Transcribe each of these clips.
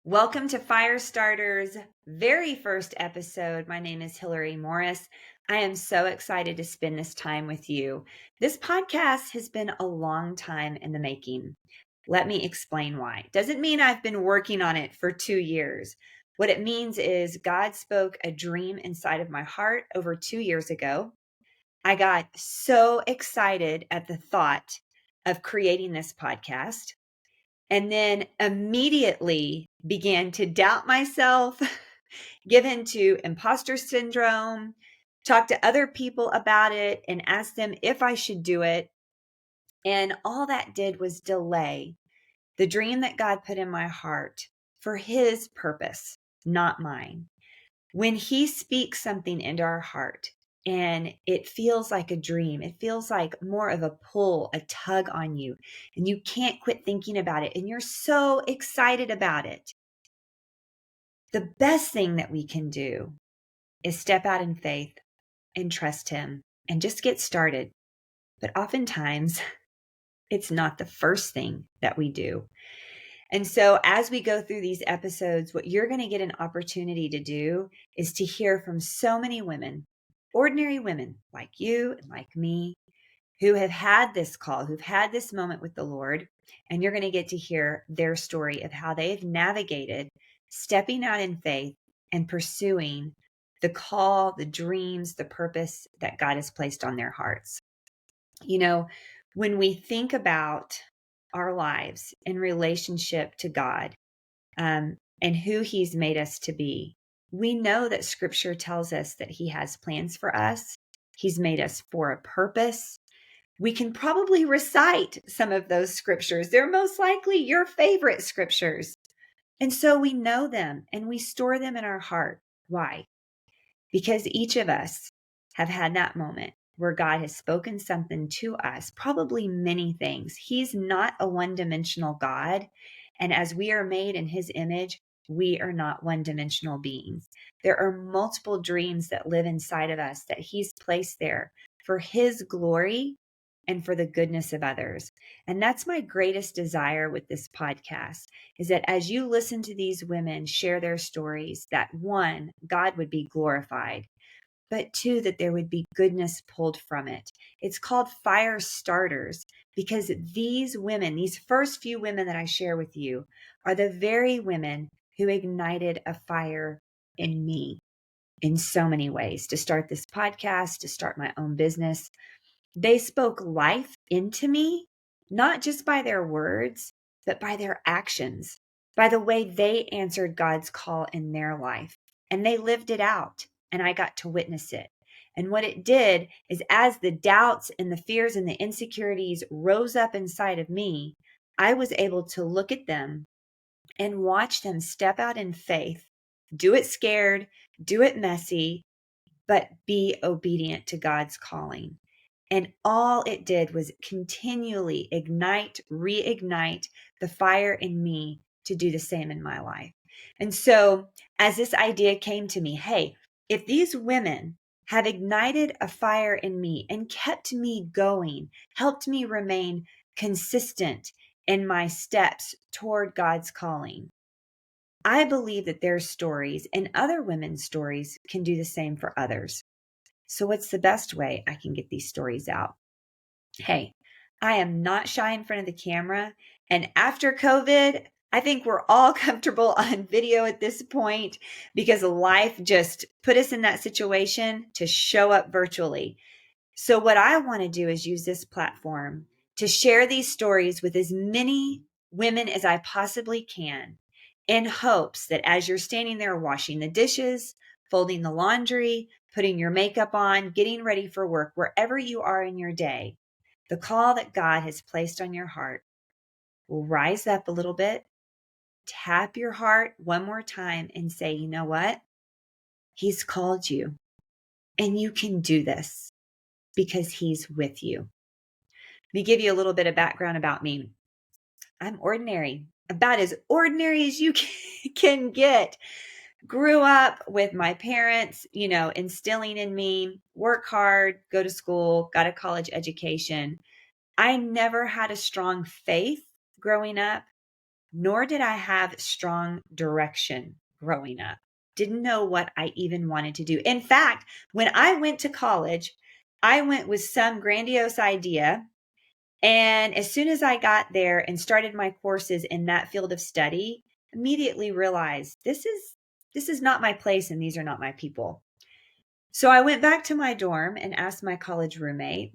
Welcome to Firestarters' very first episode. My name is Hilary Morris. I am so excited to spend this time with you. This podcast has been a long time in the making. Let me explain why. Doesn't mean I've been working on it for 2 years. What it means is God spoke a dream inside of my heart over 2 years ago. I got so excited at the thought of creating this podcast and then immediately began to doubt myself, give into imposter syndrome, talk to other people about it, and ask them if I should do it. And all that did was delay the dream that God put in my heart for His purpose, not mine. When He speaks something into our heart, and it feels like a dream, it feels like more of a pull, a tug on you, and you can't quit thinking about it, and you're so excited about it. The best thing that we can do is step out in faith and trust Him and just get started. But oftentimes, it's not the first thing that we do. And so, as we go through these episodes, what you're going to get an opportunity to do is to hear from so many women, ordinary women like you and like me, who have had this call, who've had this moment with the Lord. And you're going to get to hear their story of how they've navigated stepping out in faith and pursuing the call, the dreams, the purpose that God has placed on their hearts. You know, when we think about our lives in relationship to God, and who He's made us to be, we know that Scripture tells us that He has plans for us. He's made us for a purpose. We can probably recite some of those scriptures. They're most likely your favorite scriptures. And so we know them and we store them in our heart. Why? Because each of us have had that moment where God has spoken something to us, probably many things. He's not a one-dimensional God. And as we are made in His image, we are not one-dimensional beings. There are multiple dreams that live inside of us that He's placed there for His glory and for the goodness of others. And that's my greatest desire with this podcast, is that as you listen to these women share their stories, that one, God would be glorified, but two, that there would be goodness pulled from it. It's called Firestarters because these women, these first few women that I share with you, are the very women who ignited a fire in me in so many ways to start this podcast, to start my own business. They spoke life into me, not just by their words, but by their actions, by the way they answered God's call in their life. And they lived it out, and I got to witness it. And what it did is, as the doubts and the fears and the insecurities rose up inside of me, I was able to look at them and watch them step out in faith, do it scared, do it messy, but be obedient to God's calling. And all it did was continually ignite, reignite the fire in me to do the same in my life. And so, as this idea came to me, hey, if these women have ignited a fire in me and kept me going, helped me remain consistent in my steps toward God's calling, I believe that their stories and other women's stories can do the same for others. So, what's the best way I can get these stories out? Hey, I am not shy in front of the camera. And after COVID, I think we're all comfortable on video at this point because life just put us in that situation to show up virtually. So, what I want to do is use this platform to share these stories with as many women as I possibly can, in hopes that as you're standing there washing the dishes, folding the laundry, putting your makeup on, getting ready for work, wherever you are in your day, the call that God has placed on your heart will rise up a little bit, tap your heart one more time and say, you know what? He's called you and you can do this because He's with you. Let me give you a little bit of background about me. I'm ordinary, about as ordinary as you can get. Grew up with my parents, instilling in me, work hard, go to school, got a college education. I never had a strong faith growing up, nor did I have strong direction growing up. Didn't know what I even wanted to do. In fact, when I went to college, I went with some grandiose idea. And as soon as I got there and started my courses in that field of study, immediately realized this is not my place and these are not my people. So I went back to my dorm and asked my college roommate,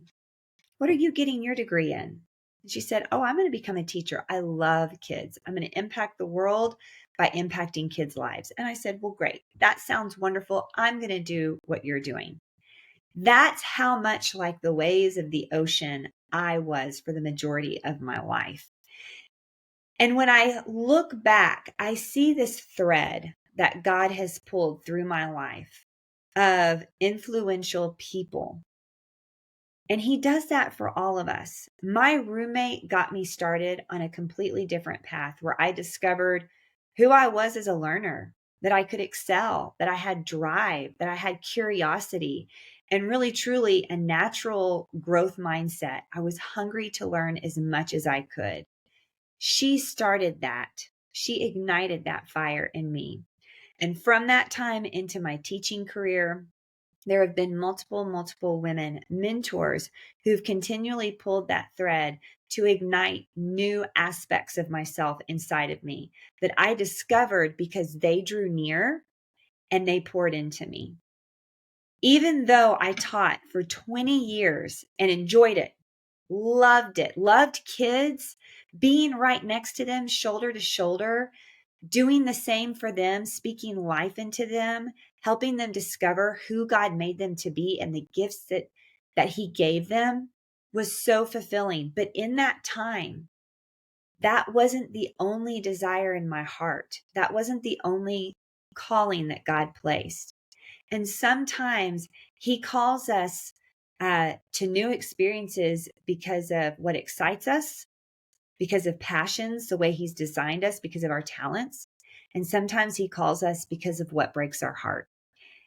"What are you getting your degree in?" And she said, "Oh, I'm going to become a teacher. I love kids. I'm going to impact the world by impacting kids' lives." And I said, "Well, great. That sounds wonderful. I'm going to do what you're doing." That's how much like the waves of the ocean I was for the majority of my life. And when I look back, I see this thread that God has pulled through my life of influential people. And he does that for all of us. My roommate got me started on a completely different path where I discovered who I was as a learner, that I could excel, that I had drive, that I had curiosity, and really, truly a natural growth mindset. I was hungry to learn as much as I could. She started that. She ignited that fire in me. And from that time into my teaching career, there have been multiple women mentors who've continually pulled that thread to ignite new aspects of myself inside of me that I discovered because they drew near and they poured into me. Even though I taught for 20 years and enjoyed it, loved kids, being right next to them, shoulder to shoulder, doing the same for them, speaking life into them, helping them discover who God made them to be and the gifts that he gave them was so fulfilling. But in that time, that wasn't the only desire in my heart. That wasn't the only calling that God placed. And sometimes he calls us to new experiences because of what excites us, because of passions, the way he's designed us, because of our talents. And sometimes he calls us because of what breaks our heart.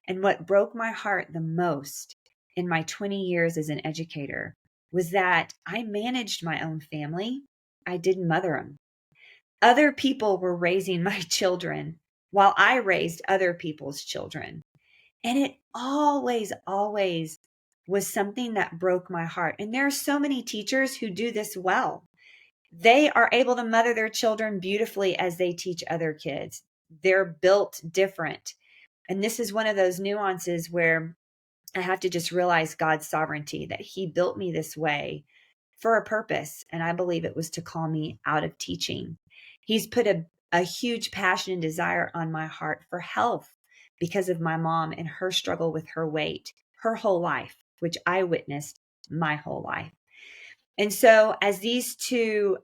And what broke my heart the most in my 20 years as an educator was that I managed my own family. I didn't mother them. Other people were raising my children while I raised other people's children. And it always was something that broke my heart. And there are so many teachers who do this well. They are able to mother their children beautifully as they teach other kids. They're built different. And this is one of those nuances where I have to just realize God's sovereignty, that he built me this way for a purpose. And I believe it was to call me out of teaching. He's put a huge passion and desire on my heart for health because of my mom and her struggle with her weight, her whole life, which I witnessed my whole life. And so as these two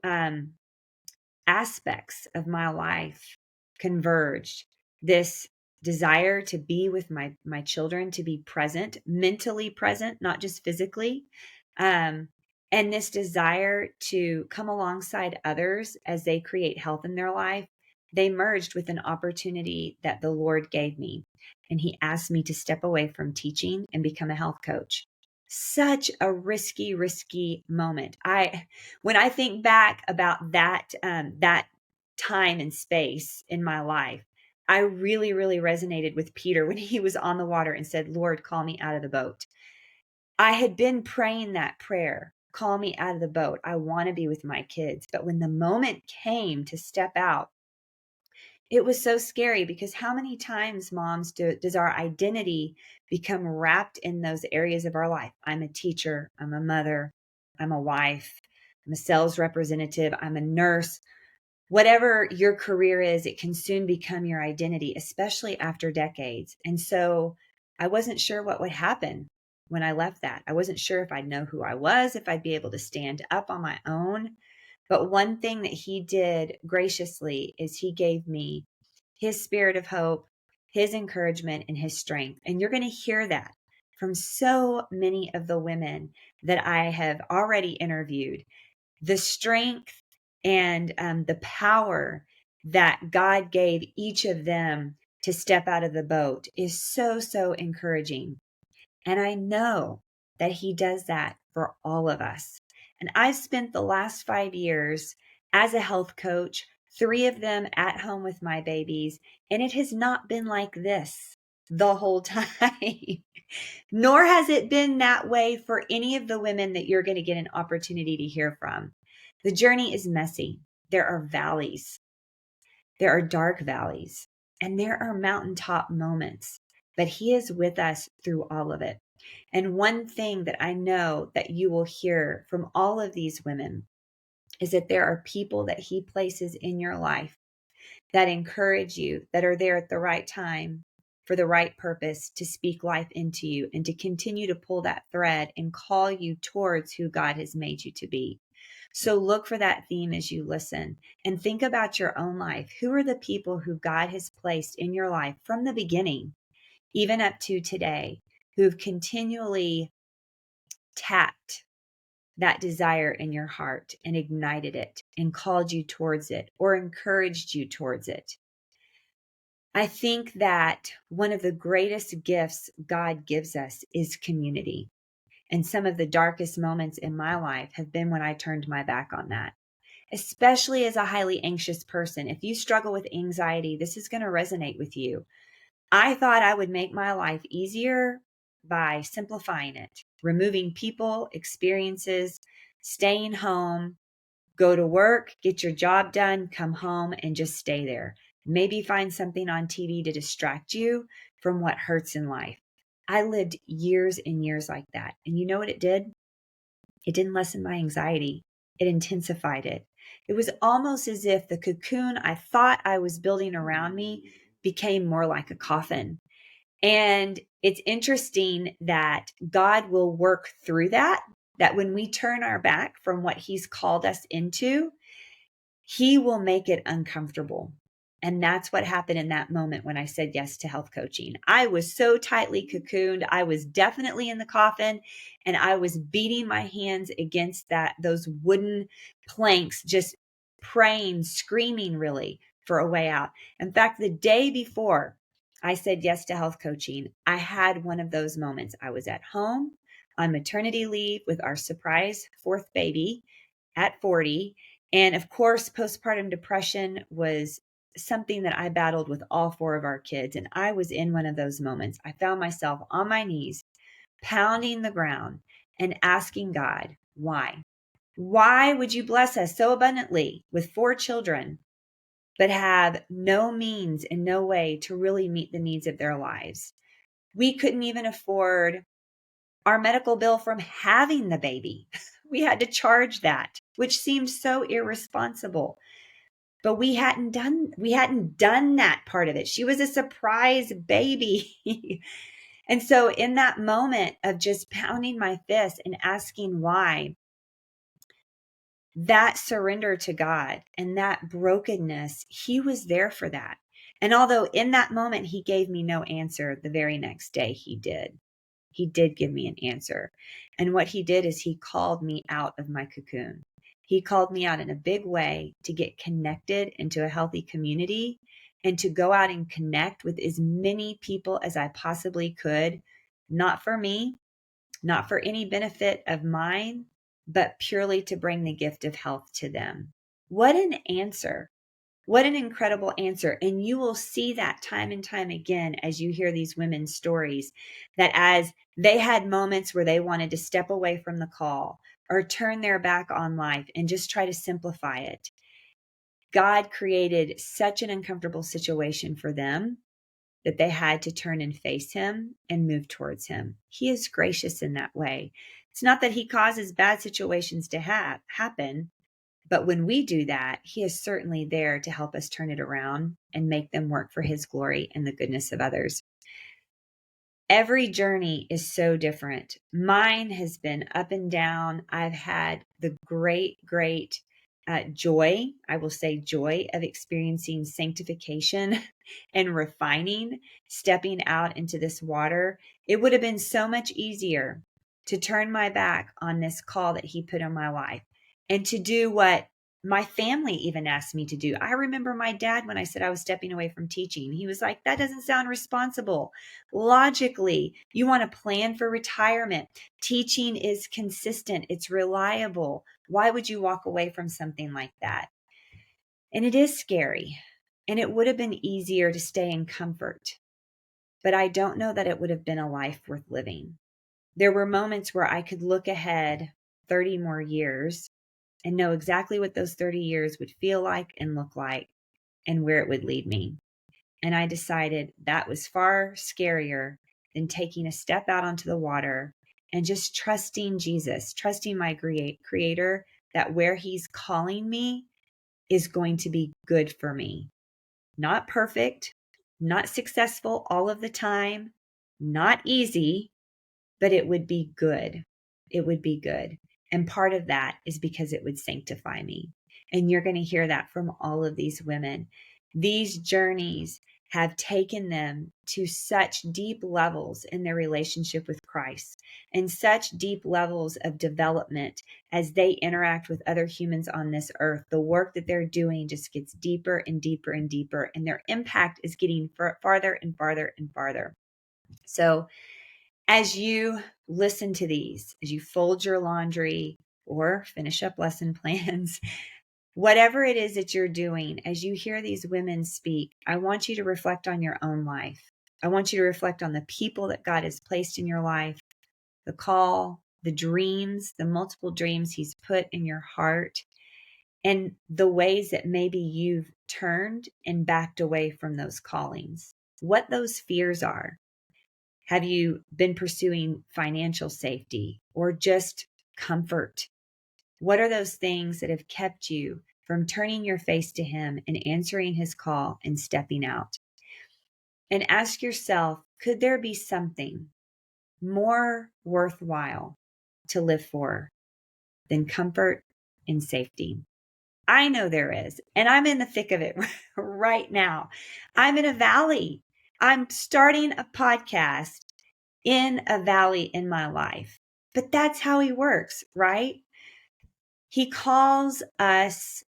aspects of my life converged, this desire to be with my children, to be present, mentally present, not just physically, um, and this desire to come alongside others as they create health in their life, they merged with an opportunity that the Lord gave me. And he asked me to step away from teaching and become a health coach. Such a risky moment. When I think back about that time and space in my life, I really resonated with Peter when he was on the water and said, "Lord, call me out of the boat." I had been praying that prayer, "Call me out of the boat. I want to be with my kids." But when the moment came to step out, it was so scary because how many times, moms, does our identity become wrapped in those areas of our life? I'm a teacher, I'm a mother, I'm a wife, I'm a sales representative, I'm a nurse. Whatever your career is, it can soon become your identity, especially after decades. And so I wasn't sure what would happen when I left that. I wasn't sure if I'd know who I was, if I'd be able to stand up on my own. But one thing that he did graciously is he gave me his spirit of hope, his encouragement, and his strength. And you're going to hear that from so many of the women that I have already interviewed. The strength and the power that God gave each of them to step out of the boat is so encouraging. And I know that he does that for all of us. And I've spent the last 5 years as a health coach 3 of them at home with my babies, and it has not been like this the whole time. Nor has it been that way for any of the women that you're going to get an opportunity to hear from. The journey is messy. There are valleys. There are dark valleys, and there are mountaintop moments, but He is with us through all of it. And one thing that I know that you will hear from all of these women is that there are people that He places in your life that encourage you, that are there at the right time for the right purpose to speak life into you and to continue to pull that thread and call you towards who God has made you to be. So look for that theme as you listen and think about your own life. Who are the people who God has placed in your life from the beginning, even up to today, who've continually tapped that desire in your heart and ignited it and called you towards it or encouraged you towards it? I think that one of the greatest gifts God gives us is community. And some of the darkest moments in my life have been when I turned my back on that, especially as a highly anxious person. If you struggle with anxiety, this is going to resonate with you. I thought I would make my life easier by simplifying it, removing people, experiences, staying home, go to work, get your job done, come home, and just stay there. Maybe find something on TV to distract you from what hurts in life. I lived years and years like that. And you know what it did? It didn't lessen my anxiety. It intensified it. It was almost as if the cocoon I thought I was building around me became more like a coffin. And it's interesting that God will work through that when we turn our back from what He's called us into, He will make it uncomfortable. And that's what happened in that moment when I said yes to health coaching. I was so tightly cocooned. I was definitely in the coffin, and I was beating my hands against those wooden planks, just praying, screaming really for a way out. In fact, the day before I said yes to health coaching, I had one of those moments. I was at home on maternity leave with our surprise fourth baby at 40. And of course, postpartum depression was something that I battled with all 4 of our kids. And I was in one of those moments. I found myself on my knees, pounding the ground and asking God, why? Why would you bless us so abundantly with 4 children, but have no means and no way to really meet the needs of their lives? We couldn't even afford our medical bill from having the baby. We had to charge that, which seemed so irresponsible. But we hadn't done that part of it. She was a surprise baby. And so in that moment of just pounding my fist and asking why, that surrender to God and that brokenness, He was there for that. And although in that moment He gave me no answer, the very next day He did. He did give me an answer. And what He did is He called me out of my cocoon. He called me out in a big way to get connected into a healthy community and to go out and connect with as many people as I possibly could, not for me, not for any benefit of mine, but purely to bring the gift of health to them. What an answer. What an incredible answer. And you will see that time and time again as you hear these women's stories, that as they had moments where they wanted to step away from the call or turn their back on life and just try to simplify it, God created such an uncomfortable situation for them that they had to turn and face Him and move towards Him. He is gracious in that way. It's not that He causes bad situations to happen, but when we do that, He is certainly there to help us turn it around and make them work for His glory and the goodness of others. Every journey is so different. Mine has been up and down. I've had the great joy, I will say joy, of experiencing sanctification and refining, stepping out into this water. It would have been so much easier to turn my back on this call that He put on my life and to do what my family even asked me to do. I remember my dad, when I said I was stepping away from teaching, he was like, that doesn't sound responsible. Logically, you want to plan for retirement. Teaching is consistent. It's reliable. Why would you walk away from something like that? And it is scary. And it would have been easier to stay in comfort. But I don't know that it would have been a life worth living. There were moments where I could look ahead 30 more years and know exactly what those 30 years would feel like and look like and where it would lead me. And I decided that was far scarier than taking a step out onto the water and just trusting Jesus, trusting my creator, that where he's calling me is going to be good for me. Not perfect, not successful all of the time, not easy, but it would be good. It would be good. And part of that is because it would sanctify me. And you're going to hear that from all of these women. These journeys have taken them to such deep levels in their relationship with Christ and such deep levels of development as they interact with other humans on this earth. The work that they're doing just gets deeper and deeper and deeper, and their impact is getting farther and farther and farther. So, as you listen to these, as you fold your laundry or finish up lesson plans, whatever it is that you're doing, as you hear these women speak, I want you to reflect on your own life. I want you to reflect on the people that God has placed in your life, the call, the dreams, the multiple dreams he's put in your heart, and the ways that maybe you've turned and backed away from those callings, what those fears are. Have you been pursuing financial safety or just comfort? What are those things that have kept you from turning your face to him and answering his call and stepping out? And ask yourself, could there be something more worthwhile to live for than comfort and safety? I know there is, and I'm in the thick of it right now. I'm in a valley. I'm starting a podcast in a valley in my life. But that's how he works, right? He calls us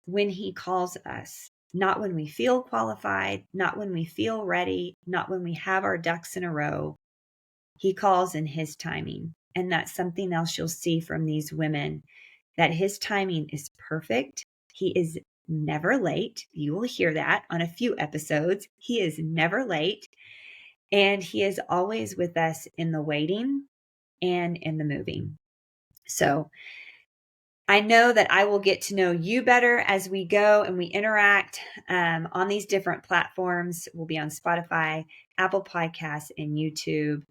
when he calls us, not when we feel qualified, not when we feel ready, not when we have our ducks in a row. He calls in his timing. And that's something else you'll see from these women, that his timing is perfect. He is never late. You will hear that on a few episodes. He is never late. And he is always with us in the waiting and in the moving. So I know that I will get to know you better as we go and we interact on these different platforms. We'll be on Spotify, Apple Podcasts, and YouTube.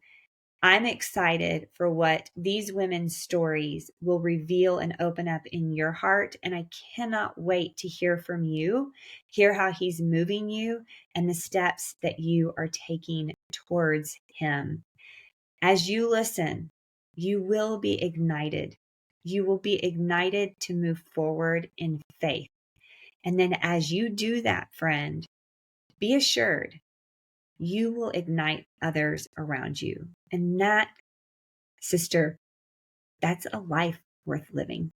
I'm excited for what these women's stories will reveal and open up in your heart. And I cannot wait to hear from you, hear how he's moving you and the steps that you are taking towards him. As you listen, you will be ignited. You will be ignited to move forward in faith. And then as you do that, friend, be assured you will ignite others around you. And that, sister, that's a life worth living.